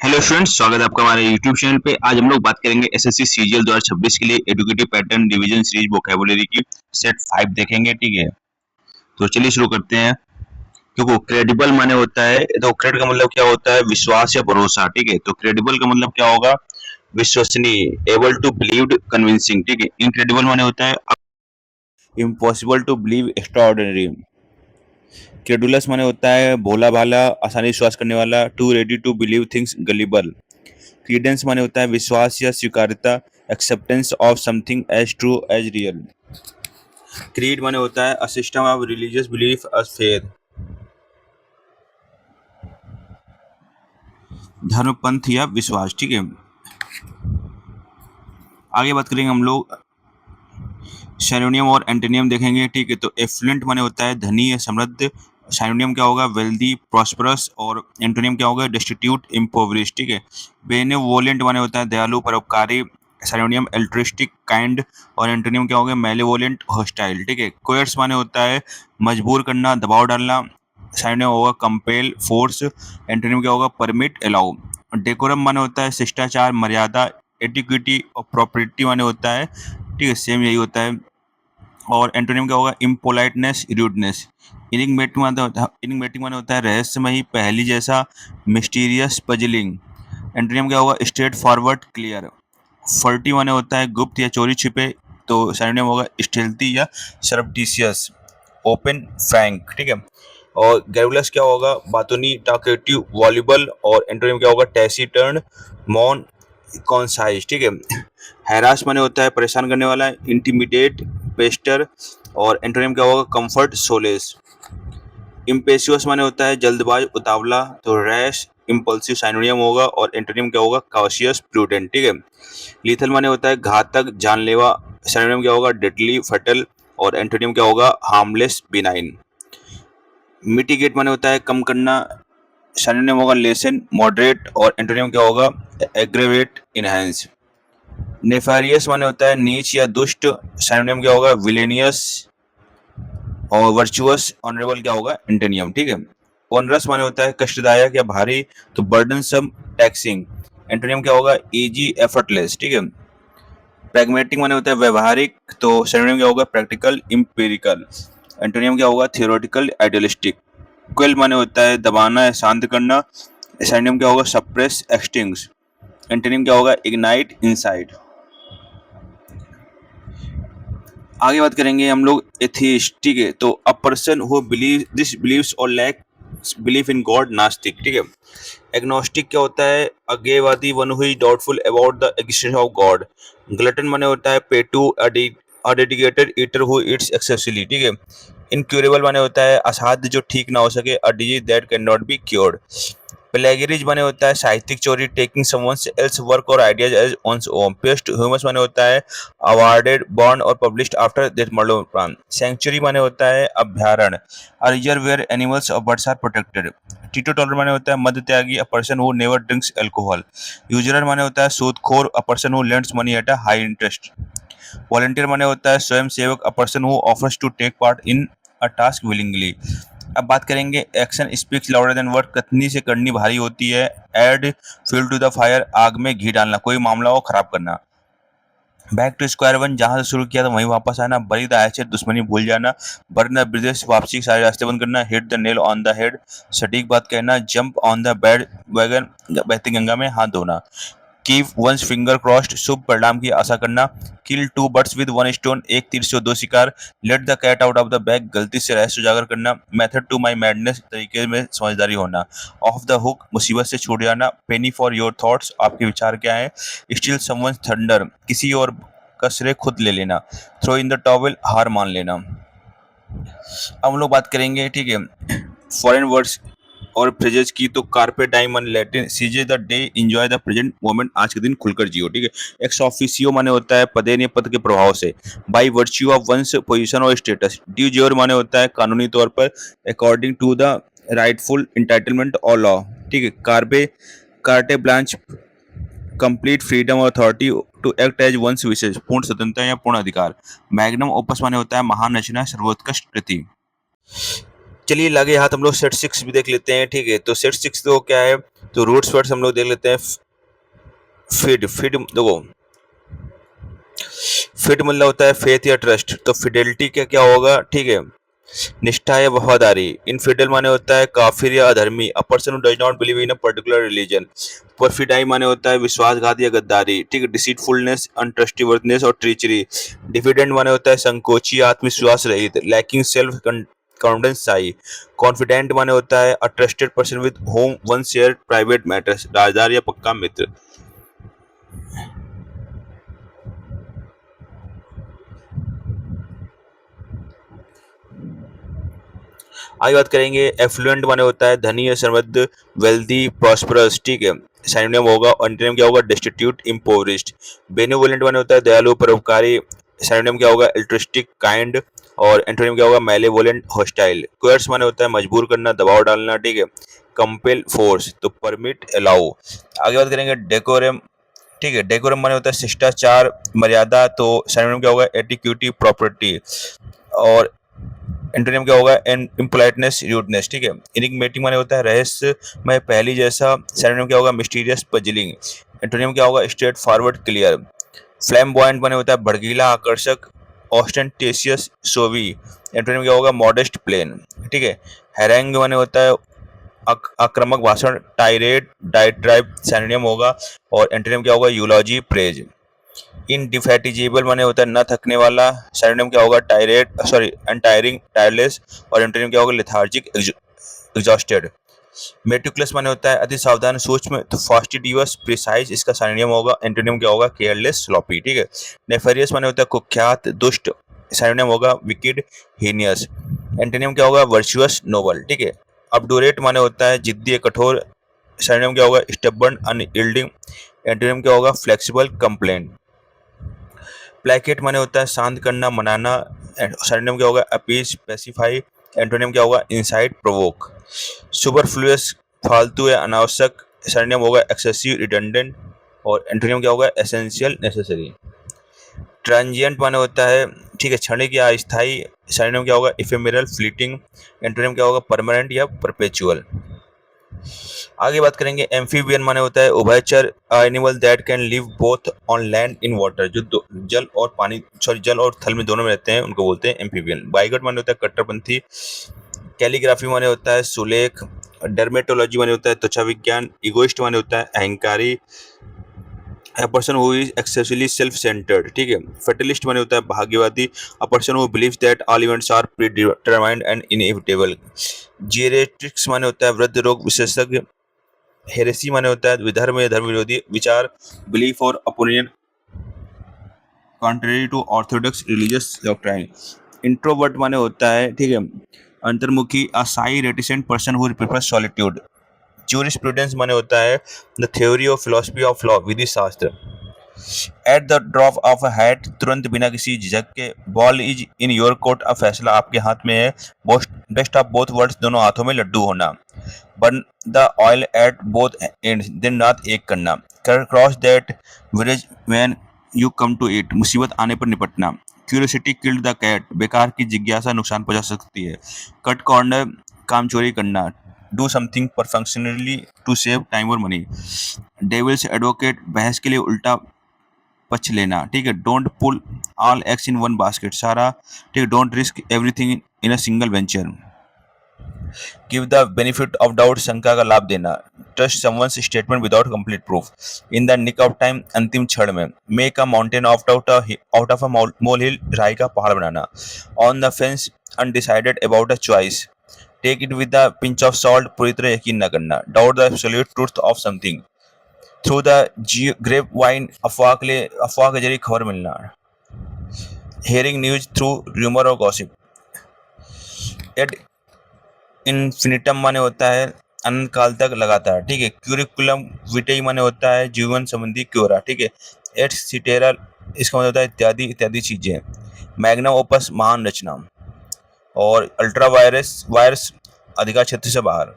Hello students, स्वागत है आपका हमारे यूट्यूब चैनल पे। आज हम लोग बात करेंगे एसएससी सीजीएल 2026 के लिए educative pattern division series vocabulary की सेट 5 देखेंगे। ठीक है, तो चलिए शुरू करते हैं। देखो, क्रेडिबल माने होता है, तो क्रेड का मतलब क्या होता है? विश्वास या भरोसा। ठीक है, तो क्रेडिबल का मतलब क्या होगा? विश्वसनीय, एबल टू बिलीव, कन्विंसिंग। ठीक है, इनक्रेडिबल माने होता है impossible to believe, extraordinary. Credulous माने होता है भोला भाला, आसानी विश्वास करने वाला। Too ready to believe things, gullible. Credence माने होता है विश्वास या स्वीकार्यता, acceptance of something as true as real. Creed माने होता है a system of religious belief, a faith. धर्म, पंथ या विश्वास। ठीक है, आगे बात करेंगे हम लोग, सिनोनियम और एंटोनियम देखेंगे। ठीक है, तो एफ्लुएंट माने होता है धनी या समृद्ध। सिनोनियम क्या होगा? Wealthy, prosperous. और एंटोनियम क्या होगा? डिस्टिट्यूट, इम्पोवरिश। ठीक है, बेनेवोलेंट माने होता है दयालु, परोपकारी। सिनोनियम एल्ट्रिस्टिक, काइंड। और एंटोनियम क्या होगा? मेलेवोलेंट, हॉस्टाइल। ठीक है, कोयर्स माने होता है मजबूर करना, दबाव डालना। सिनोनियम होगा कंपेल, फोर्स। एंटोनियम क्या होगा? Permit, allow. डेकोरम माने होता है शिष्टाचार, मर्यादा। एटिक्विटी और प्रॉपर्टी माने होता है, ठीक है, सेम यही होता है। और एंटोनिम क्या होगा? इम्पोलाइटनेस, रूडनेस। इनिग्मेटिक माने होता है रहस्यमयी, पहेली जैसा, मिस्टीरियस, पजलिंग। एंटोनिम क्या होगा? Straight forward, clear. फर्टी माने होता है गुप्त या चोरी छिपे, तो सिनोनिम होगा स्टेल्थी या सरप्टिशियस, ओपन, फ्रैंक। ठीक है, और गैरुलस क्या होगा? बातूनी, टॉकेटिव, वॉल्यूबल। और एंटोनिम क्या होगा? टैसीटर्न, मौन, कॉन्साइज। ठीक है, हैरास माने होता है परेशान करने वाला, इंटिमिडेट, पेस्टर। और एंटोनिम क्या होगा? Comfort, solace. इम्पेशियस माने होता है जल्दबाज, उतावला, तो रैश, इम्पल्सिव सिनोनिम होगा। और एंटोनिम क्या होगा? Cautious, prudent. ठीक है, लीथल माने होता है घातक, जानलेवा। सिनोनिम क्या होगा? डेडली, फटल। और एंटोनिम क्या होगा? Harmless, benign. मिटिगेट माने होता है कम करना। सिनोनिम होगा लेसन, मॉडरेट। और एंटोनिम क्या होगा? Aggravate, enhance. नेफारियस माने होता है नीच या दुष्ट। सिनोनिम क्या होगा? विलेनियस। और वर्चुअस, ऑनरेबल क्या होगा? एंटोनियम। ठीक है, ओनरस माने होता है कष्टदायक या भारी, तो बर्डनसम, टैक्सिंग। एंटोनियम क्या होगा? Easy, effortless. ठीक है, प्रैग्मेटिक माने होता है व्यवहारिक, तो सिनोनिम क्या होगा? Practical, empirical. एंटोनियम क्या होगा? Theoretical, idealistic. क्विल माने होता है दबाना या शांत करना। सिनोनिम क्या होगा? Suppress, extinguish. एंटोनिम क्या होगा? Ignite, insight. आगे बात करेंगे हम लोग एथिस्ट। ठीक है, तो a person who believe this believes और लैक बिलीफ इन गॉड, नास्तिक। ठीक है, एग्नोस्टिक क्या होता है? अज्ञेयवादी, one who is doubtful about the existence of God. Glutton माने होता है पेटू, a dedicated eater who eats excessively. ठीक है, इनक्यूरेबल माने होता है असाध्य जो ठीक ना हो सके, a disease that can not be cured. Plagiarism माने होता है साहित्यिक चोरी, टेकिंग समवन एल्स वर्क और ideas as one's own. Posthumous माने होता है अवार्डेड, बॉर्न और पब्लिश्ड आफ्टर डेथ, मरणोपरांत। सेंचुरी माने होता है अभ्यारण्य, अ रिजर्व वेयर एनिमल्स और birds are protected. Teetotaller माने होता है मद त्यागी, a person who never drinks alcohol. Usurer माने होता है सूदखोर, अ person who lends money at a high interest. Volunteer माने होता है स्वयं सेवक, a person who offers to take part in a task willingly. अब बात करेंगे action speaks louder than word, कथनी से करनी भारी होती है। Add fuel to the fire, आग में घी डालना, कोई मामला हो खराब करना। बैक टू स्क्वायर वन, जहां से शुरू किया था वहीं वापस आना। बरी द एचेट, दुश्मनी भूल जाना। बर्न द ब्रिजेस, वापसी के सारे रास्ते बंद करना। Hit the nail on the head, सटीक बात कहना। Jump on the bed wagon, बहती गंगा में हाथ धोना। कीप वंस फिंगर क्रॉस्ड, शुभ परिणाम की आशा करना। Kill two birds with one stone, एक तीर से दो शिकार। Let the cat out of the bag, गलती से रहस्य उजागर करना। मेथड टू माई मैडनेस, तरीके में समझदारी होना। ऑफ द हुक, मुसीबत से छूट जाना। पेनी फॉर योर थॉट्स, आपके विचार क्या है। स्टील समवंस थंडर, किसी और का श्रेय खुद ले लेना। थ्रो इन द टॉवेल, हार मान लेना। अब हम लोग बात करेंगे, ठीक है, फॉरेन वर्ड्स और फ्रेजेस की। तो carpe diem Latin, seize the day, enjoy the present moment, आज के दिन खुलकर जियो। ठीक है, एक्स ऑफिसियो माने होता है पदे ने पद के प्रभाव से। By virtue of one's, position और स्टेटस। ड्यू ज्योर माने होता है कानूनी तौर पर, according to the rightful entitlement और लॉ। ठीक है, कार्बे कार्टे ब्लांच, कंप्लीट फ्रीडम और authority to act as one's wishes, पूर्ण स्वतंत्रता या पूर्ण अधिकार। मैग्नम ओपस माने होता है महान रचना, सर्वोत्कृष्ट कृति। चलिए लगे हाथ हम लोग सेट 6 भी देख लेते हैं। ठीक है, तो सेट 6 तो क्या है? तो रूट्स वर्ड्स हम लोग देख लेते हैं। फिड, फिड देखो, फिड मतलब होता है फेथ या ट्रस्ट, तो फिडेलिटी का क्या होगा, ठीक है, निष्ठा या वफादारी। इनफिडल माने होता है काफिर या अधर्मी, a person who does not believe in a particular religion. Perfidy माने होता है विश्वासघात या गद्दारी, ठीक है, डिसीटफुलनेस, अनट्रस्टवर्दीनेस और ट्रीचरी। डिफिडेंट माने होता है संकोची, आत्मविश्वास रहित, lacking self confidence shy. Confidant माने होता है a trusted person with whom one share private matters, राजदार या पक्का मित्र। आगे बात करेंगे, एफ्लुएंट माने होता है धनी या समृद्ध, वेल्दी, प्रॉस्परस, ठीक है, सिनोनिम होगा, एंटोनिम क्या होगा, डेस्टिट्यूट, इम्पोवरिश्ड। बेनिवोलेंट माने होता है दयालु, परोपकारी, सिनोनिम क्या होगा, एल्ट्रिस्टिक, काइंड, और एंटोनिम क्या होगा, मैलेवोलेंट, हॉस्टाइल। कोयर्स माने होता है मजबूर करना, दबाव डालना, ठीक है, कंपेल, फोर्स, तो परमिट, अलाउ। आगे बात करेंगे डेकोरम, ठीक है, डेकोरम माने होता है शिष्टाचार, मर्यादा, तो सिनोनिम क्या होगा, एटिक्यूटी, प्रॉपर्टी, और एंटोनिम क्या होगा, इम्पोलाइटनेस, रूडनेस, ठीक है। इनिग्मेटिक माने होता है रहस्य में पहली जैसा, सिनोनिम क्या होगा, मिस्टीरियस, पजलिंग। एंटोनिम क्या होगा, स्ट्रेट फॉरवर्ड, क्लियर। फ्लैम्बॉयंट माने होता है भड़कीला, आकर्षक, ऑस्टेंटेशियस, शोवी। एंटोनिम क्या होगा, मॉडेस्ट, प्लेन, ठीक है। हैरेंग माने होता है आक्रामक भाषण, टायरेट, डायट्राइब, सिनोनिम होगा, और एंटोनिम क्या होगा, यूलॉजी, प्रेज। इनडिफैटिजेबल माने होता है न थकने वाला, सिनोनिम क्या होगा, टायरेट, सॉरी, अनटायरिंग, टायरलेस, और एंटोनिम क्या होगा, लेथार्जिक, एग्जॉस्टेड। मेटिकुलस माने होता है अति सावधान, सूक्ष्म, तो फास्टिडियस, प्रिसाइज, इसका सिनोनिम होगा, एंटोनिम क्या होगा, केयरलेस, स्लॉपी, ठीक है। नेफरियस माने होता है कुख्यात, दुष्ट, सिनोनिम होगा, विकेड, हीनियस। एंटोनिम क्या होगा, वर्चुअस, नोबल, ठीक है। अपडोरेट माने होता है जिद्दी, कठोर, सिनोनिम क्या होगा, स्टबर्न, अनयील्डिंग। एंटोनिम क्या होगा, फ्लेक्सिबल, कंप्लेंट। प्लेकेट माने होता है शांत करना, मनाना, सिनोनिम क्या होगा, अपीज, पेसिफाई। एंटोनिम क्या होगा, इंसाइट, प्रोवोक। सुपरफ्लुअस, फालतू या अनावश्यक, सिनोनिम होगा, एक्सेसिव, रिडंडेंट, और एंटोनिम क्या होगा, एसेंशियल, नेसेसरी। ट्रांजिएंट माने होता है, ठीक है, क्षणिक या अस्थायी, सिनोनिम क्या होगा, इफेमेरल, फ्लीटिंग। एंटोनिम क्या होगा, परमानेंट या परपेचुअल। आगे बात करेंगे, एम्फीबियन माने होता है उभयचर, animal that can live both on land in water, जो जल और पानी, सॉरी, जल और थल में दोनों में रहते हैं, उनको बोलते हैं एम्फीबियन। बाइगट माने होता है कट्टरपंथी। कैलीग्राफी माने होता है सुलेख। डर्मेटोलॉजी माने होता है त्वचा विज्ञान। इगोइस्ट माने होता है अहंकारी, a person who is excessively self centered, ठीक है। फेटलिस्ट माने होता है भाग्यवादी, a person who believes that all events are predetermined and inevitable। जीरेट्रिक्स माने होता है वृद्ध रोग विशेषज्ञ। हेरेसी माने होता है विधर्म या धर्म विरोधी विचार, बिलीफ और opinion contrary to orthodox religious doctrine. Introvert माने होता है, ठीक है, अंतर्मुखी, a shy reticent person who prefers solitude. Jurisprudence माने होता है the theory of philosophy of law, विधि शास्त्र। At the drop of a hat, तुरंत बिना किसी झिझक के। Ball is in your court, अब फैसला आपके हाथ में है। बेस्ट ऑफ बोथ वर्ल्ड्स, दोनों हाथों में लड्डू होना। Burn the oil at both ends, दिन रात एक करना। Cross that bridge when you come to it, मुसीबत आने पर निपटना। क्यूरियोसिटी किल्ड द कैट, बेकार की जिज्ञासा नुकसान पहुंचा सकती है। कट कॉर्नर, काम चोरी करना। Do something perfectly to save time और मनी। डेविल्स एडवोकेट, बहस के लिए उल्टा पक्ष लेना, ठीक है। Don't pull all eggs in one basket, सारा, ठीक है, don't risk everything in a single venture. Give the benefit of doubt, शंका का लाभ देना। Trust someone's statement without complete proof. In the nick of time, अंतिम क्षण में। Make a mountain out of a मोल हिल, राई का पहाड़ बनाना। On the fence, undecided about a choice. Take it with the pinch of salt, पूरी तरह यकीन न करना। Doubt the absolute truth of something. Through the grapevine, अफवाह के जरिए खबर मिलना। हेयरिंग न्यूज थ्रू रूमर और गॉसिप। एट इन्फिनिटम माने होता है अनंत काल तक लगातार, ठीक है। क्यूरिकुलम विटेई माने होता है जीवन संबंधी क्योरा, ठीक है। एट सिटेरा, इसका मतलब होता है इत्यादि इत्यादि चीजें। मैग्नम ओपस, महान रचना। और अल्ट्रा वायरस, वायरस अधिकार क्षेत्र से बाहर।